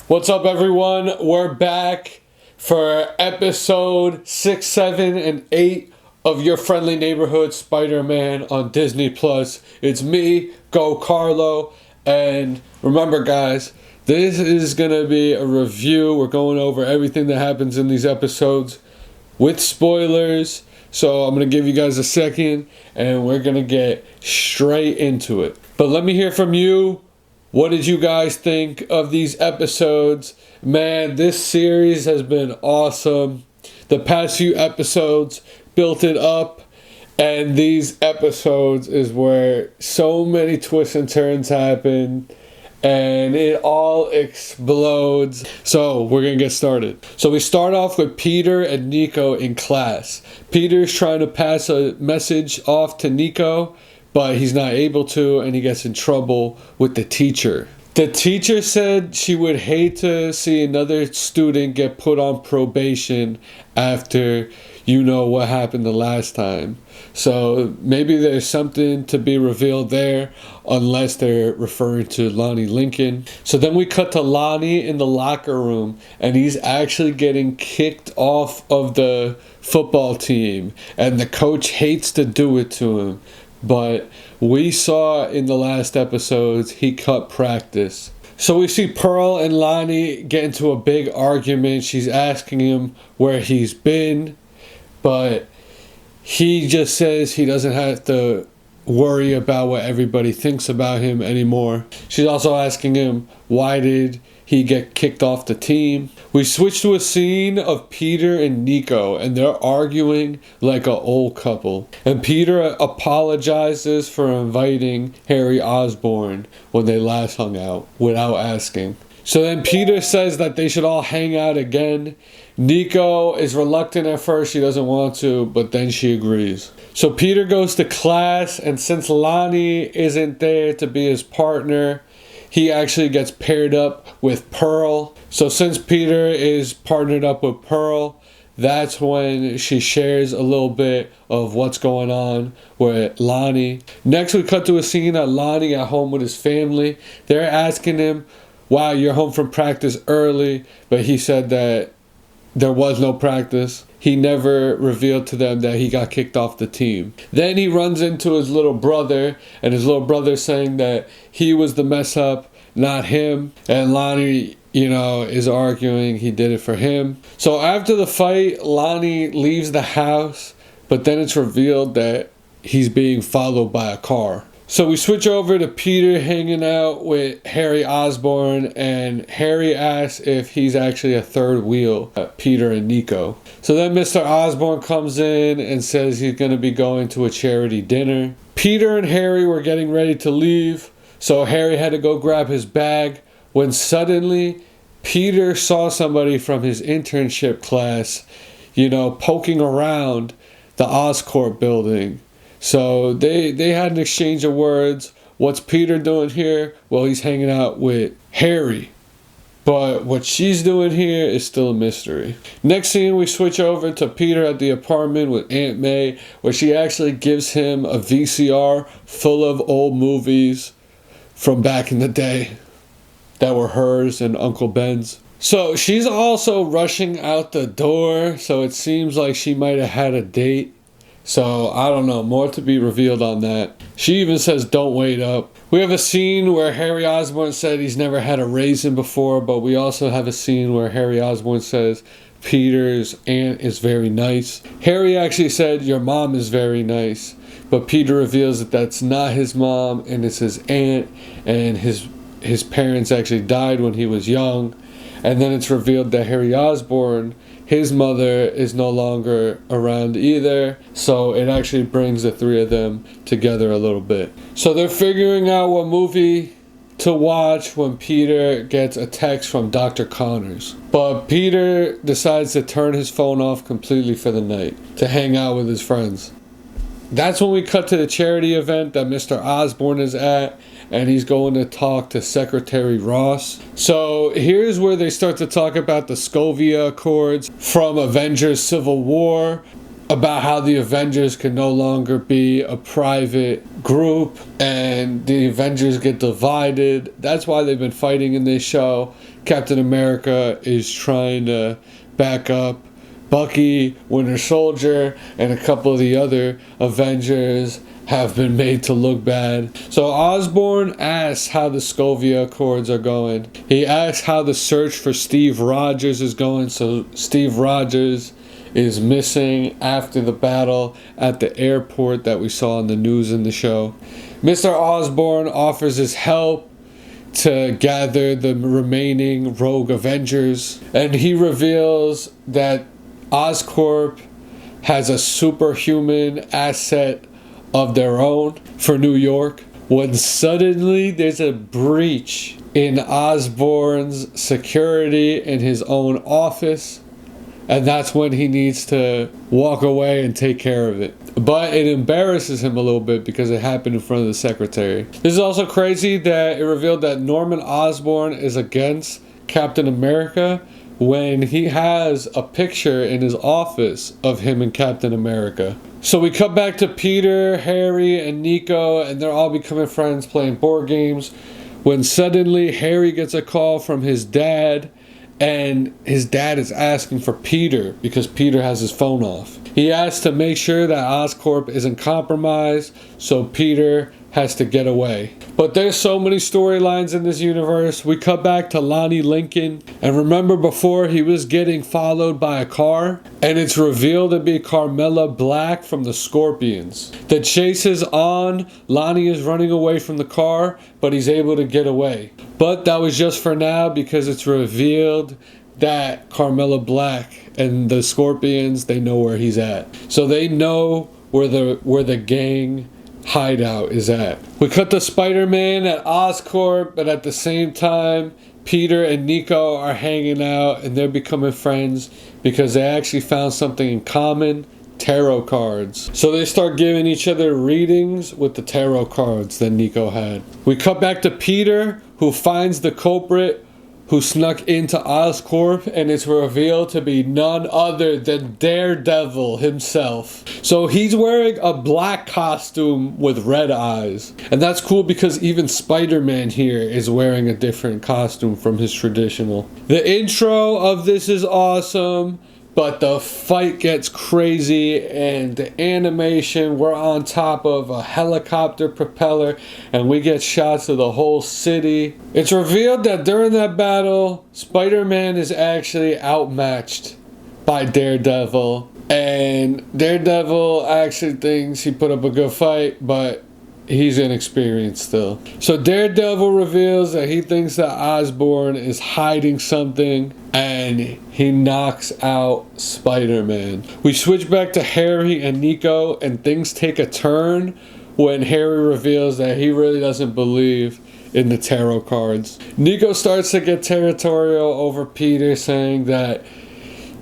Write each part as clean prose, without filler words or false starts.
What's up, everyone? We're back for episode 6, 7, and 8 of your friendly neighborhood Spider-Man on Disney Plus. It's me, GOCARLO, and remember, guys, this is gonna be a review. We're going over everything that happens in these episodes with spoilers. So I'm gonna give you guys a second, and we're gonna get straight into it. But let me hear from you. What did you guys think of these episodes? Man, this series has been awesome. The past few episodes built it up, and these episodes is where so many twists and turns happen, and it all explodes. So we're gonna get started. So we start off with Peter and Nico in class. Peter's trying to pass a message off to Nico, but he's not able to, and he gets in trouble with the teacher. The teacher said she would hate to see another student get put on probation after what happened the last time. So maybe there's something to be revealed there, unless they're referring to Lonnie Lincoln. So then we cut to Lonnie in the locker room, and he's actually getting kicked off of the football team, and the coach hates to do it to him. But we saw in the last episodes he cut practice. So we see Pearl and Lonnie get into a big argument. She's asking him where he's been, but he just says he doesn't have to worry about what everybody thinks about him anymore. She's also asking him, why did he get kicked off the team? We switch to a scene of Peter and Nico, and they're arguing like an old couple. And Peter apologizes for inviting Harry Osborn when they last hung out without asking. So then Peter says that they should all hang out again. Nico is reluctant at first, she doesn't want to, but then she agrees. So Peter goes to class, and since Lonnie isn't there to be his partner, he actually gets paired up with Pearl. So since Peter is partnered up with Pearl, that's when she shares a little bit of what's going on with Lonnie. Next, we cut to a scene of Lonnie at home with his family. They're asking him, wow, you're home from practice early, but he said that there was no practice. He never revealed to them that he got kicked off the team. Then he runs into his little brother, and his little brother saying that he was the mess up, not him. And Lonnie, is arguing he did it for him. So after the fight, Lonnie leaves the house, but then it's revealed that he's being followed by a car. So we switch over to Peter hanging out with Harry Osborn, and Harry asks if he's actually a third wheel at Peter and Nico. So then Mr. Osborn comes in and says he's going to be going to a charity dinner. Peter and Harry were getting ready to leave, so Harry had to go grab his bag when suddenly Peter saw somebody from his internship class, poking around the Oscorp building. So they had an exchange of words. What's Peter doing here? Well, he's hanging out with Harry. But what she's doing here is still a mystery. Next scene, we switch over to Peter at the apartment with Aunt May, where she actually gives him a VCR full of old movies from back in the day that were hers and Uncle Ben's. So she's also rushing out the door, so it seems like she might have had a date. So, I don't know, more to be revealed on that. She even says, don't wait up. We have a scene where Harry Osborn said he's never had a raisin before, but we also have a scene where Harry Osborn says Peter's aunt is very nice. Harry actually said, your mom is very nice, but Peter reveals that that's not his mom, and it's his aunt, and his parents actually died when he was young. And then it's revealed that Harry Osborn, his mother, is no longer around either. So it actually brings the three of them together a little bit. So they're figuring out what movie to watch when Peter gets a text from Dr. Connors. But Peter decides to turn his phone off completely for the night to hang out with his friends. That's when we cut to the charity event that Mr. Osborn is at, and he's going to talk to Secretary Ross. So here's where they start to talk about the Sokovia Accords from Avengers Civil War, about how the Avengers can no longer be a private group and the Avengers get divided. That's why they've been fighting in this show, Captain America is trying to back up Bucky, Winter Soldier, and a couple of the other Avengers have been made to look bad. So Osborn asks how the Sokovia Accords are going. He asks how the search for Steve Rogers is going. So Steve Rogers is missing after the battle at the airport that we saw in the news in the show. Mr. Osborn offers his help to gather the remaining rogue Avengers, and he reveals that Oscorp has a superhuman asset of their own for New York, when suddenly there's a breach in Osborn's security in his own office, and that's when he needs to walk away and take care of it. But it embarrasses him a little bit because it happened in front of the secretary. This is also crazy that it revealed that Norman Osborn is against Captain America when he has a picture in his office of him and Captain America. So we cut back to Peter, Harry, and Nico, and they're all becoming friends playing board games, when suddenly Harry gets a call from his dad, and his dad is asking for Peter because Peter has his phone off. He asks to make sure that Oscorp isn't compromised, so Peter has to get away. But there's so many storylines in this universe. We cut back to Lonnie Lincoln, and remember before he was getting followed by a car, and it's revealed to be Carmella Black from the Scorpions. The chase is on. Lonnie is running away from the car, but he's able to get away. But that was just for now, because it's revealed that Carmella Black and the Scorpions, they know where he's at. So they know where the gang hideout is at. We cut to Spider-Man at Oscorp, but at the same time, Peter and Nico are hanging out and they're becoming friends because they actually found something in common: tarot cards. So they start giving each other readings with the tarot cards that Nico had. We cut back to Peter, who finds the culprit who snuck into Oscorp, and it's revealed to be none other than Daredevil himself. So he's wearing a black costume with red eyes. And that's cool because even Spider-Man here is wearing a different costume from his traditional. The intro of this is awesome, but the fight gets crazy, and the animation, we're on top of a helicopter propeller and we get shots of the whole city. It's revealed that during that battle, Spider-Man is actually outmatched by Daredevil, and Daredevil actually thinks he put up a good fight, but he's inexperienced still. So Daredevil reveals that he thinks that Osborn is hiding something, and he knocks out Spider-Man. We switch back to Harry and Nico, and things take a turn when Harry reveals that he really doesn't believe in the tarot cards. Nico starts to get territorial over Peter, saying that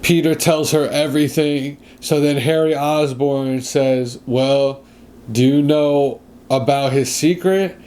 Peter tells her everything. So then Harry Osborn says, well, do you know about his secret?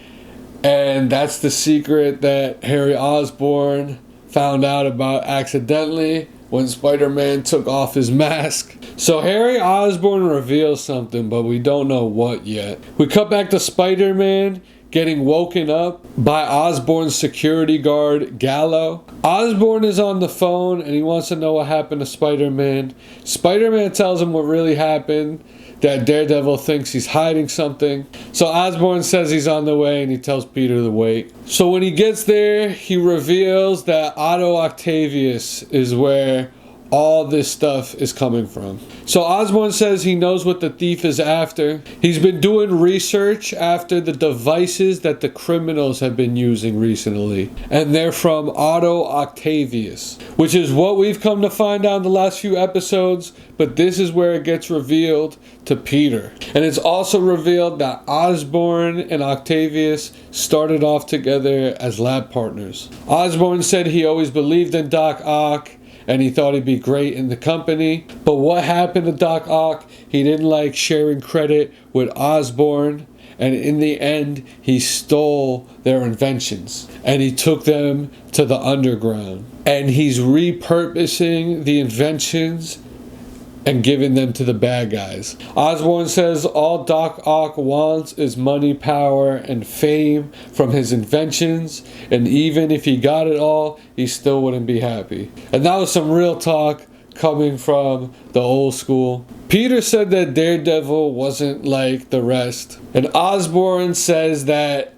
And that's the secret that Harry Osborn found out about accidentally when Spider-Man took off his mask. So Harry Osborn reveals something, but we don't know what yet. We cut back to Spider-Man getting woken up by Osborn's security guard, Gallo. Osborn is on the phone and he wants to know what happened to Spider-Man. Spider-Man tells him what really happened, that Daredevil thinks he's hiding something. So Osborn says he's on the way and he tells Peter to wait. So when he gets there, he reveals that Otto Octavius is where all this stuff is coming from. So Osborn says he knows what the thief is after. He's been doing research after the devices that the criminals have been using recently, and they're from Otto Octavius, which is what we've come to find out in the last few episodes, but this is where it gets revealed to Peter. And it's also revealed that Osborn and Octavius started off together as lab partners. Osborn said he always believed in Doc Ock and he thought he'd be great in the company. But what happened to Doc Ock? He didn't like sharing credit with Osborn, and in the end, he stole their inventions and he took them to the underground. And he's repurposing the inventions and giving them to the bad guys. Osborn says all Doc Ock wants is money, power, and fame from his inventions, and even if he got it all, he still wouldn't be happy. And that was some real talk coming from the old school. Peter said that Daredevil wasn't like the rest, and Osborn says that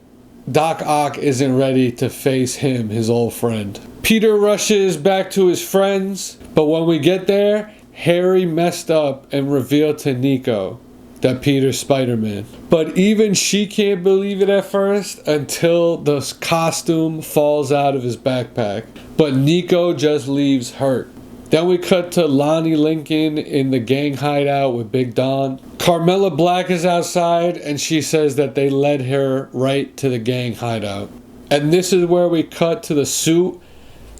Doc Ock isn't ready to face him, his old friend. Peter rushes back to his friends, but when we get there, Harry messed up and revealed to Nico that Peter's Spider-Man. But even she can't believe it at first until the costume falls out of his backpack. But Nico just leaves hurt. Then we cut to Lonnie Lincoln in the gang hideout with Big Don. Carmela Black is outside and she says that they led her right to the gang hideout. And this is where we cut to the suit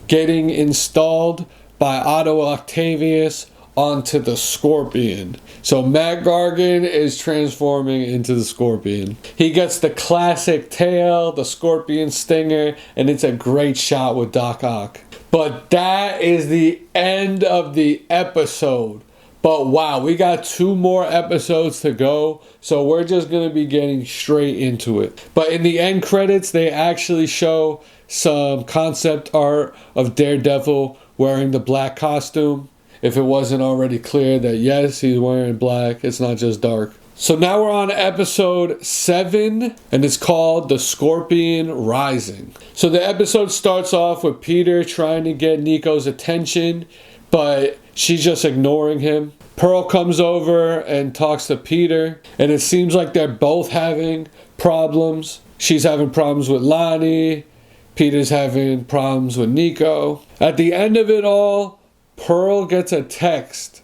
getting installed by Otto Octavius onto the Scorpion. So Matt Gargan is transforming into the Scorpion. He gets the classic tail, the Scorpion stinger, and it's a great shot with Doc Ock. But that is the end of the episode. But wow, we got 2 more episodes to go, so we're just going to be getting straight into it. But in the end credits, they actually show some concept art of Daredevil wearing the black costume. If it wasn't already clear that yes, he's wearing black, it's not just dark. So now we're on episode 7, and it's called The Scorpion Rising. So the episode starts off with Peter trying to get Nico's attention, but she's just ignoring him. Pearl comes over and talks to Peter, and it seems like they're both having problems. She's having problems with Lonnie. Peter's having problems with Nico. At the end of it all, Pearl gets a text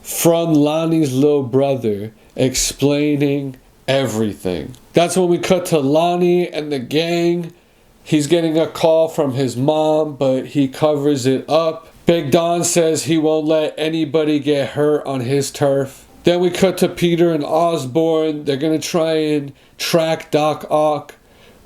from Lonnie's little brother explaining everything. That's when we cut to Lonnie and the gang. He's getting a call from his mom, but he covers it up. Big Don says he won't let anybody get hurt on his turf. Then we cut to Peter and Osborn. They're going to try and track Doc Ock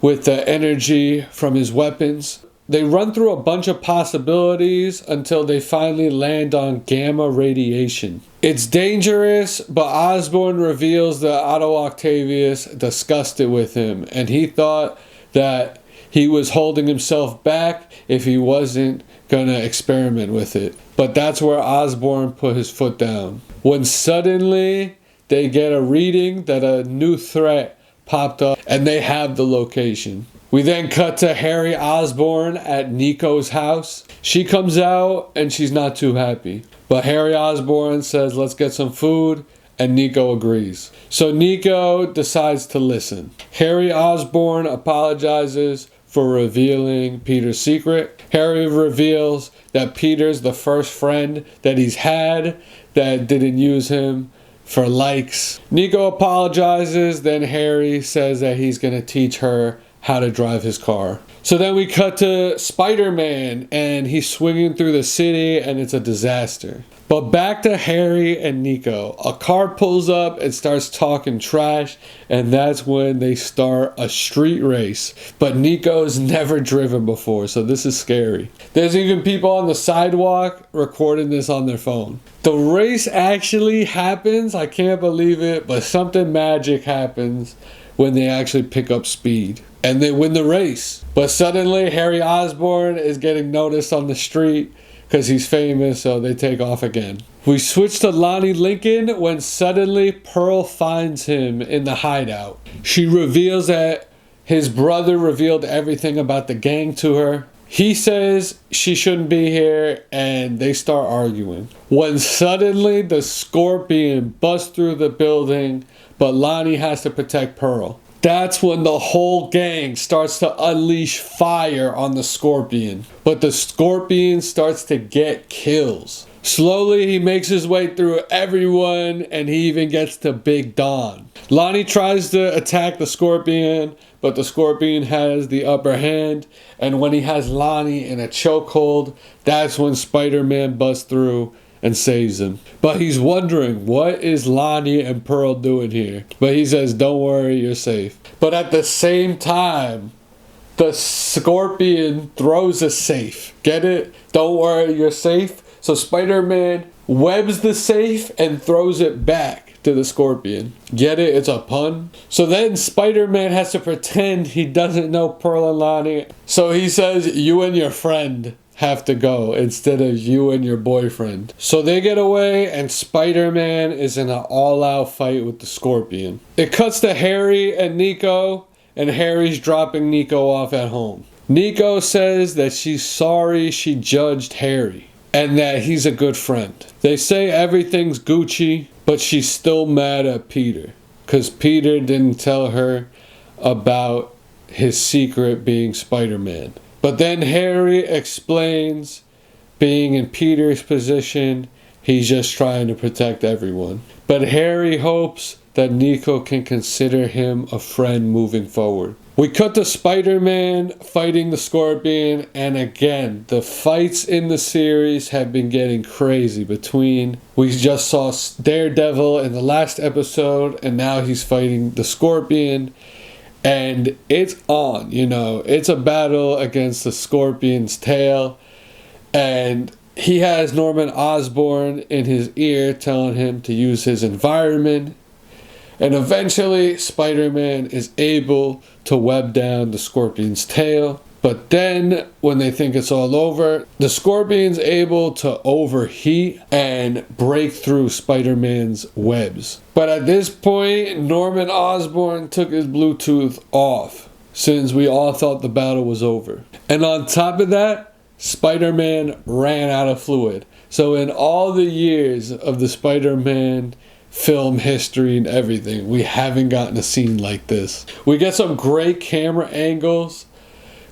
with the energy from his weapons. They run through a bunch of possibilities until they finally land on gamma radiation. It's dangerous, but Osborn reveals that Otto Octavius discussed it with him, and he thought that he was holding himself back if he wasn't going to experiment with it. But that's where Osborn put his foot down. When suddenly they get a reading that a new threat popped up, and they have the location. We then cut to Harry Osborn at Nico's house. She comes out and she's not too happy. But Harry Osborn says, let's get some food, and Nico agrees. So Nico decides to listen. Harry Osborn apologizes for revealing Peter's secret. Harry reveals that Peter's the first friend that he's had that didn't use him for likes. Nico apologizes, then Harry says that he's going to teach her how to drive his car. So then we cut to Spider-Man, and he's swinging through the city, and it's a disaster. But back to Harry and Nico. A car pulls up and starts talking trash, and that's when they start a street race. But Nico's never driven before, so this is scary. There's even people on the sidewalk recording this on their phone. The race actually happens, I can't believe it, but something magic happens when they actually pick up speed. And they win the race. But suddenly Harry Osborn is getting noticed on the street because he's famous, so they take off again. We switch to Lonnie Lincoln when suddenly Pearl finds him in the hideout. She reveals that his brother revealed everything about the gang to her. He says she shouldn't be here, and they start arguing. When suddenly the Scorpion busts through the building, but Lonnie has to protect Pearl. That's when the whole gang starts to unleash fire on the Scorpion. But the Scorpion starts to get kills. Slowly he makes his way through everyone, and he even gets to Big Don. Lonnie tries to attack the Scorpion, but the Scorpion has the upper hand. And when he has Lonnie in a chokehold, that's when Spider-Man busts through and saves him. But he's wondering, what is Lonnie and Pearl doing here? But he says, don't worry, you're safe. But at the same time, the Scorpion throws a safe. Get it? Don't worry, you're safe. So Spider-Man webs the safe and throws it back to the Scorpion. Get it? It's a pun. So then Spider-Man has to pretend he doesn't know Pearl and Lonnie. So he says, you and your friend have to go instead of you and your boyfriend. So they get away and Spider-Man is in an all-out fight with the Scorpion. It cuts to Harry and Nico, and Harry's dropping Nico off at home. Nico says that she's sorry she judged Harry and that he's a good friend. They say everything's Gucci, but she's still mad at Peter because Peter didn't tell her about his secret being Spider-Man. But then Harry explains, being in Peter's position, he's just trying to protect everyone. But Harry hopes that Nico can consider him a friend moving forward. We cut to Spider-Man fighting the Scorpion, and again, the fights in the series have been getting crazy between, we just saw Daredevil in the last episode, and now he's fighting the Scorpion. And it's on, it's a battle against the Scorpion's tail. And he has Norman Osborn in his ear telling him to use his environment. And eventually, Spider-Man is able to web down the Scorpion's tail. But then, when they think it's all over, the Scorpion's able to overheat and break through Spider-Man's webs. But at this point, Norman Osborn took his Bluetooth off, since we all thought the battle was over. And on top of that, Spider-Man ran out of fluid. So in all the years of the Spider-Man film history and everything, we haven't gotten a scene like this. We get some great camera angles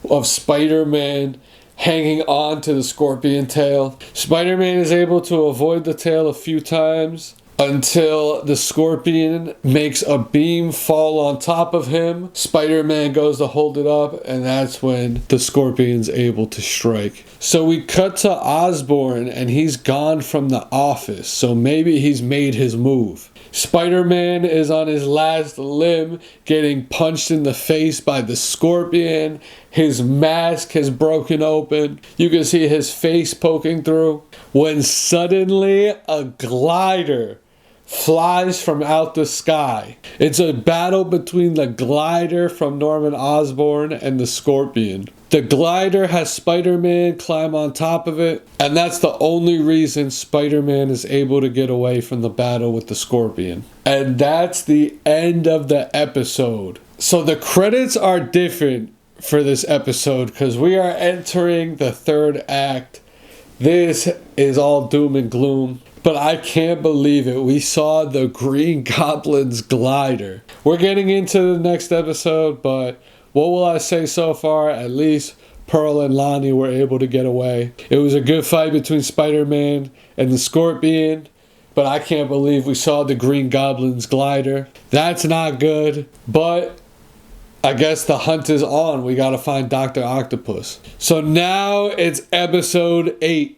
of Spider-Man hanging on to the Scorpion tail. Spider-Man is able to avoid the tail a few times until the Scorpion makes a beam fall on top of him. Spider-Man goes to hold it up, and that's when the Scorpion's able to strike. So we cut to Osborn, and he's gone from the office, so maybe he's made his move. Spider-Man is on his last limb, getting punched in the face by the Scorpion. His mask has broken open. You can see his face poking through. When suddenly a glider flies from out the sky. It's a battle between the glider from Norman Osborn and the Scorpion. The glider has Spider-Man climb on top of it, and that's the only reason Spider-Man is able to get away from the battle with the Scorpion. And that's the end of the episode. So the credits are different for this episode because we are entering the third act. This is all doom and gloom. But I can't believe it. We saw the Green Goblin's glider. We're getting into the next episode, but what will I say so far? At least Pearl and Lonnie were able to get away. It was a good fight between Spider-Man and the Scorpion, but I can't believe we saw the Green Goblin's glider. That's not good, but I guess the hunt is on. We gotta find Dr. Octopus. So now it's episode 8,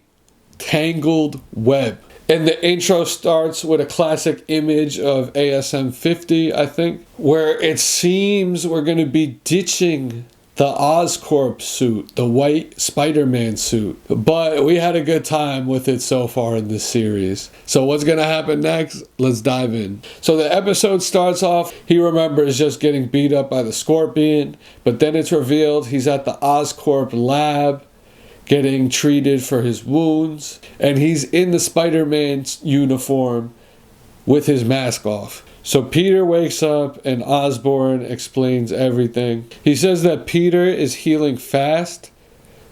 Tangled Web. And the intro starts with a classic image of ASM 50, I think, where it seems we're going to be ditching the Oscorp suit, the white Spider-Man suit. But we had a good time with it so far in this series. So what's going to happen next? Let's dive in. So the episode starts off, he remembers just getting beat up by the Scorpion, but then it's revealed he's at the Oscorp lab, getting treated for his wounds, and he's in the Spider-Man uniform with his mask off. So Peter wakes up and Osborn explains everything. He says that Peter is healing fast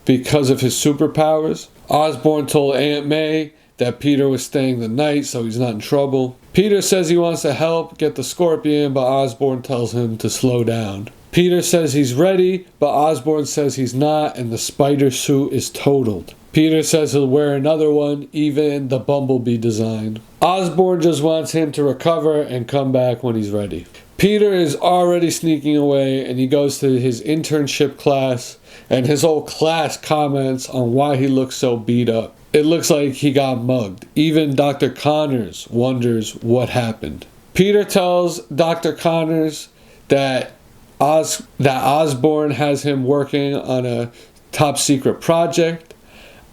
because of his superpowers. Osborn told Aunt May that Peter was staying the night so he's not in trouble. Peter says he wants to help get the Scorpion, but Osborn tells him to slow down. Peter says he's ready, but Osborn says he's not, and the spider suit is totaled. Peter says he'll wear another one, even the Bumblebee design. Osborn just wants him to recover and come back when he's ready. Peter is already sneaking away, and he goes to his internship class, and his whole class comments on why he looks so beat up. It looks like he got mugged. Even Dr. Connors wonders what happened. Peter tells Dr. Connors that Osborn has him working on a top secret project,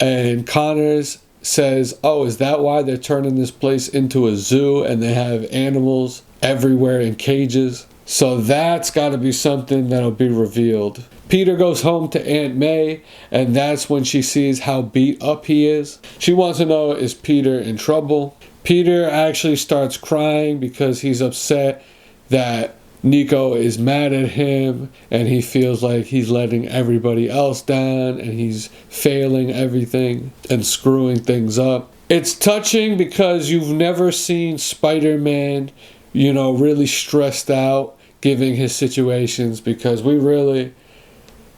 and Connors says, oh, is that why they're turning this place into a zoo and they have animals everywhere in cages? So that's got to be something that'll be revealed. Peter goes home to Aunt May, and that's when she sees how beat up he is. She wants to know, is Peter in trouble? Peter actually starts crying because he's upset that Nico is mad at him and he feels like he's letting everybody else down and he's failing everything and screwing things up. It's touching because you've never seen Spider-Man, really stressed out giving his situations, because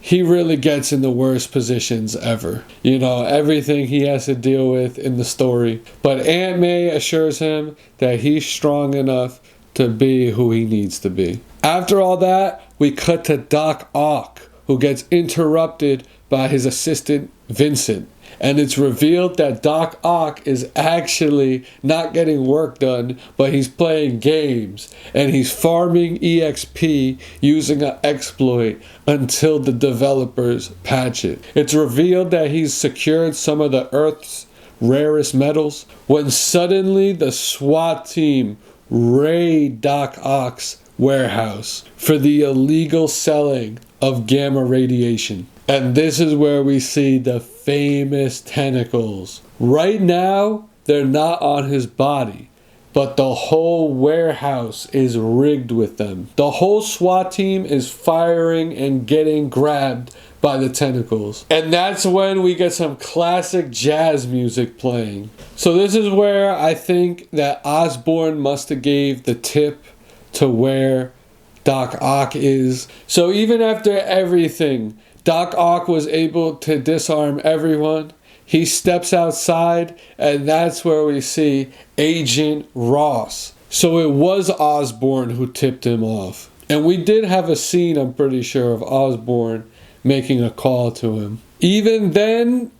he really gets in the worst positions ever. Everything he has to deal with in the story. But Aunt May assures him that he's strong enough to be who he needs to be. After all that, we cut to Doc Ock, who gets interrupted by his assistant Vincent. And it's revealed that Doc Ock is actually not getting work done, but he's playing games. And he's farming EXP using an exploit until the developers patch it. It's revealed that he's secured some of the Earth's rarest metals, when suddenly the SWAT team raid Doc Ock's warehouse for the illegal selling of gamma radiation. And this is where we see the famous tentacles. Right now, they're not on his body, but the whole warehouse is rigged with them. The whole SWAT team is firing and getting grabbed by the tentacles. And that's when we get some classic jazz music playing. So this is where I think that Osborn must have gave the tip to where Doc Ock is. So even after everything, Doc Ock was able to disarm everyone. He steps outside, and that's where we see Agent Ross. So it was Osborn who tipped him off. And we did have a scene, I'm pretty sure, of Osborn making a call to him. Even then,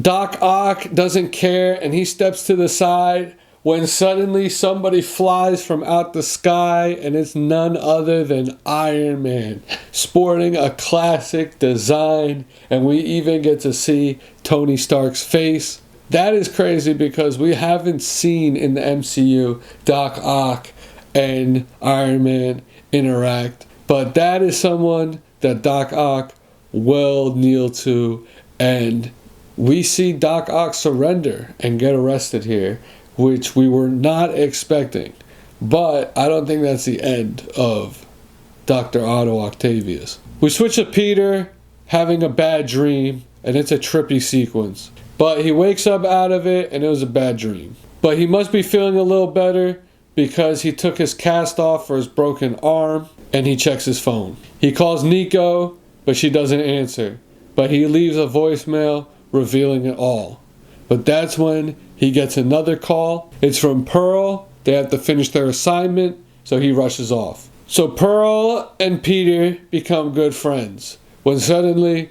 Doc Ock doesn't care, and he steps to the side when suddenly somebody flies from out the sky, and it's none other than Iron Man, sporting a classic design, and we even get to see Tony Stark's face. That is crazy because we haven't seen in the MCU Doc Ock and Iron Man interact, but that is someone that Doc Ock will kneel to, and we see Doc Ock surrender and get arrested here, which we were not expecting. But I don't think that's the end of Dr. Otto Octavius. We switch to Peter having a bad dream, and it's a trippy sequence. But he wakes up out of it, and it was a bad dream. But he must be feeling a little better because he took his cast off for his broken arm, and he checks his phone. He calls Nico, but she doesn't answer. But he leaves a voicemail revealing it all. But that's when he gets another call. It's from Pearl. They have to finish their assignment, so he rushes off. So Pearl and Peter become good friends, when suddenly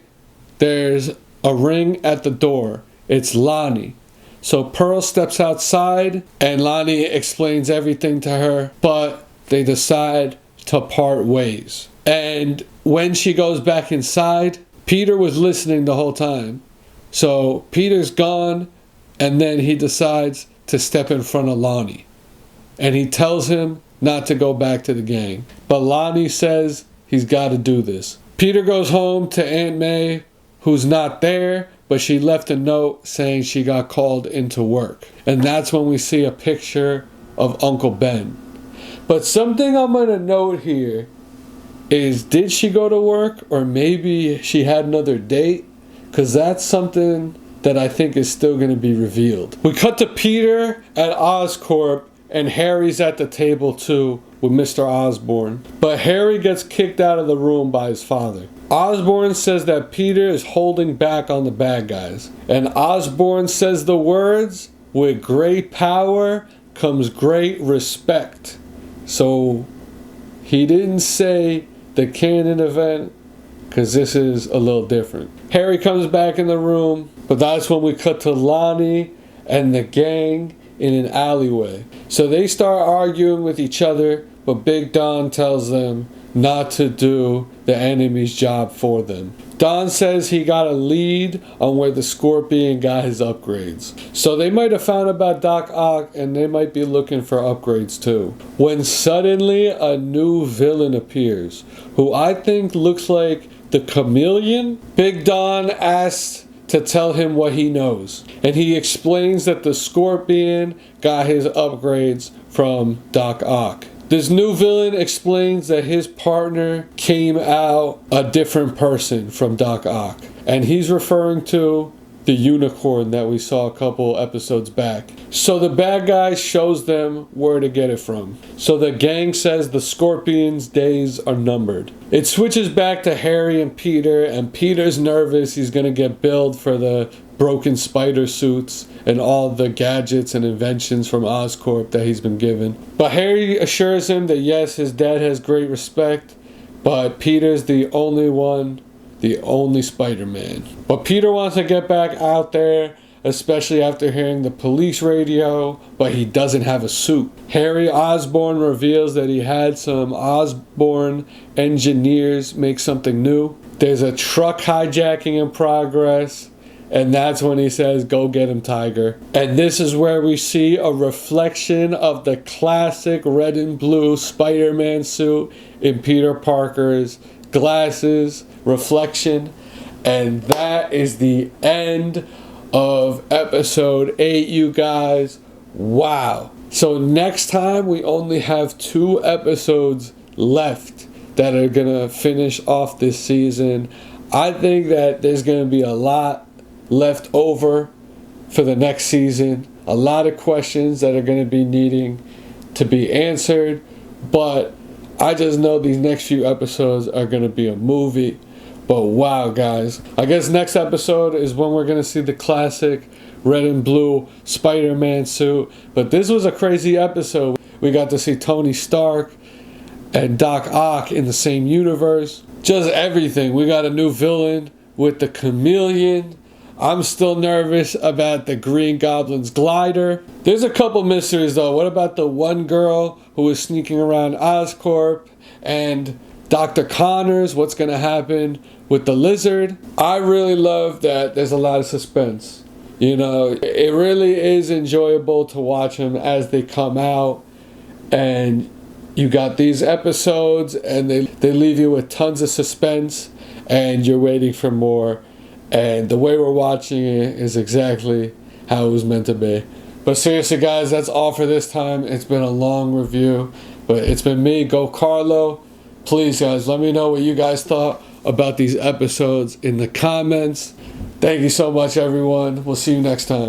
there's a ring at the door. It's Lonnie. So Pearl steps outside, and Lonnie explains everything to her, but they decide to part ways. And when she goes back inside, Peter was listening the whole time. So Peter's gone, and then he decides to step in front of Lonnie. And he tells him not to go back to the gang. But Lonnie says he's got to do this. Peter goes home to Aunt May, who's not there, but she left a note saying she got called into work. And that's when we see a picture of Uncle Ben. But something I'm going to note here is, did she go to work, or maybe she had another date? Because that's something that I think is still going to be revealed. We cut to Peter at Oscorp, and Harry's at the table too with Mr. Osborn. But Harry gets kicked out of the room by his father. Osborn says that Peter is holding back on the bad guys. And Osborn says the words, "With great power comes great respect." So he didn't say the canon event, because this is a little different. Harry comes back in the room, but that's when we cut to Lonnie and the gang in an alleyway. So they start arguing with each other, but Big Don tells them not to do the enemy's job for them. Don says he got a lead on where the Scorpion got his upgrades. So they might have found about Doc Ock and they might be looking for upgrades too. When suddenly a new villain appears, who I think looks like the Chameleon. Big Don asks to tell him what he knows. And he explains that the Scorpion got his upgrades from Doc Ock. This new villain explains that his partner came out a different person from Doc Ock. And he's referring to the unicorn that we saw a couple episodes back. So the bad guy shows them where to get it from. So the gang says the Scorpion's days are numbered. It switches back to Harry and Peter's nervous. He's gonna get billed for the broken spider suits and all the gadgets and inventions from Oscorp that he's been given. But Harry assures him that yes, his dad has great respect, but Peter's the only Spider-Man. But Peter wants to get back out there, especially after hearing the police radio, but he doesn't have a suit. Harry Osborn reveals that he had some Osborn engineers make something new. There's a truck hijacking in progress, and that's when he says, "Go get him, Tiger." And this is where we see a reflection of the classic red and blue Spider-Man suit in Peter Parker's glasses reflection. And that is the end of episode 8, you guys. Wow. So next time we only have 2 episodes left that are gonna finish off this season. I think that there's gonna be a lot left over for the next season. A lot of questions that are going to be needing to be answered. But I just know these next few episodes are going to be a movie. But wow, guys. I guess next episode is when we're going to see the classic red and blue Spider-Man suit. But this was a crazy episode. We got to see Tony Stark and Doc Ock in the same universe. Just everything. We got a new villain with the Chameleon. I'm still nervous about the Green Goblin's glider. There's a couple mysteries though. What about the one girl who was sneaking around Oscorp? And Dr. Connors, what's going to happen with the lizard? I really love that there's a lot of suspense. You know, it really is enjoyable to watch them as they come out. And you got these episodes and they leave you with tons of suspense and you're waiting for more. And the way we're watching it is exactly how it was meant to be. But seriously, guys, that's all for this time. It's been a long review. But it's been me, GOCARLO. Please, guys, let me know what you guys thought about these episodes in the comments. Thank you so much, everyone. We'll see you next time.